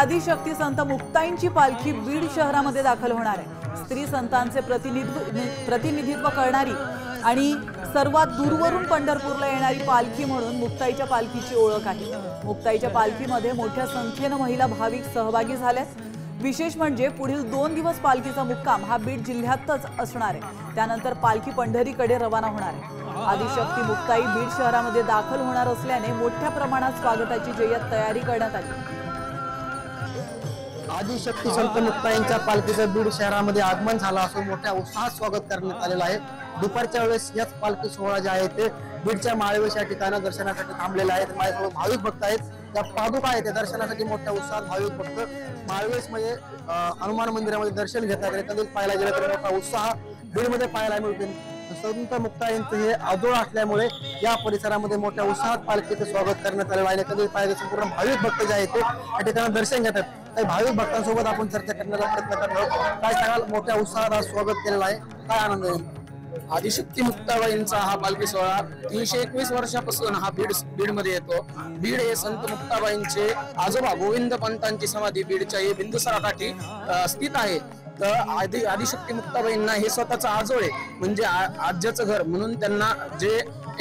आदिशक्ती संत मुक्ताईंची पालखी बीड शहरामध्ये दाखल होणार आहे। स्त्री संतांचे प्रतिनिधित्व करणारी आणि सर्वात दूरवरून पंढरपूरला येणारी पालखी म्हणून मुक्ताईच्या पालखीची ओळख आहे। मुक्ताईच्या पालखीमध्ये मोठ्या संख्येने महिला भाविक सहभागी झाल्यात। विशेष म्हणजे पुढील 2 दिवस पालखीचा मुक्काम हा बीड जिल्ह्यातच असणार आहे। त्यानंतर पालखी पंढरीकडे रवाना होणार आहे। आदिशक्ती मुक्ताई बीड शहरामध्ये दाखल होणार असल्याने मोठ्या प्रमाणात स्वागताची जय्यत तयारी करण्यात आली। आदिशक्ती संत मुक्ताईंच्या पालखीचं बीड शहरामध्ये आगमन झालं असून मोठ्या उत्साहात स्वागत करण्यात आलेलं आहे। दुपारच्या वेळेस याच पालखी सोहळा जे आहे ते बीडच्या माळवेस या ठिकाणी दर्शनासाठी थांबलेले आहेत। माझ्यासोबत भाविक भक्त आहेत, त्या पादुका आहेत, त्या दर्शनासाठी मोठ्या उत्साहात भाविक भक्त माळवेस मध्ये हनुमान मंदिरामध्ये दर्शन घेतात। एकंदरीत पाहायला गेलं तर मोठा उत्साह बीडमध्ये पाहायला मिळतो। संत मुक्ताईंचं हे आजोळ असल्यामुळे या परिसरामध्ये मोठ्या उत्साहात पालखीचं स्वागत करण्यात आलेलं आहे। एकंदरीत पाहिलं संपूर्ण भाविक भक्त जे आहेत ते या ठिकाणी दर्शन घेतात। काही भाविक भक्तांसोबत आपण चर्चा करण्याचा प्रयत्न करत आहोत। काय सांगाल, मोठ्या उत्साहात आज स्वागत केलेलं आहे, काय आनंद आहे? आदिशक्ती मुक्ताबाईंचा हा पालखी सोहळा 321 वर्षापासून हा बीडमध्ये येतो। बीड हे संत मुक्ताबाईंचे आजोबा गोविंद पंतांची समाधी बीडच्या हे बिंदुसरा काठी स्थित आहे। तर आदिशक्ती मुक्ताबाईंना हे स्वतःचं आजोळे म्हणजे आज्याचं घर म्हणून त्यांना जे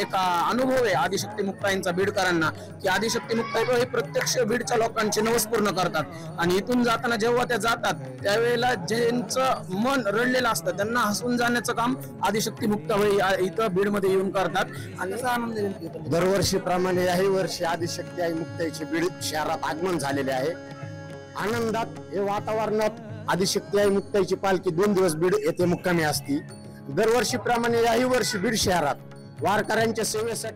एक अनुभव आहे आदिशक्ती मुक्ताईंचा बीडकरांना, की आदिशक्ती मुक्ताई हे प्रत्यक्ष बीडच्या लोकांचे नवस पूर्ण करतात। आणि इथून जाताना जेव्हा त्या जातात त्यावेळेला ज्यांचं मन रडलेलं असतं त्यांना हसून जाण्याचं काम आदिशक्ती मुक्ताबाई इथं बीडमध्ये येऊन करतात। आणि असा आनंद दरवर्षीप्रमाणे याही वर्षी आदिशक्ती आई मुक्ताईचे बीड शहरात आगमन झालेले आहे। आनंदात हे वातावरणात आदिशक्ती आई मुक्ताईची पालखी 2 दिवस बीड येथे मुक्कामी असती। दरवर्षीप्रमाणे याही वर्षी बीड शहरात वारकऱ्यांच्या सेवेसाठी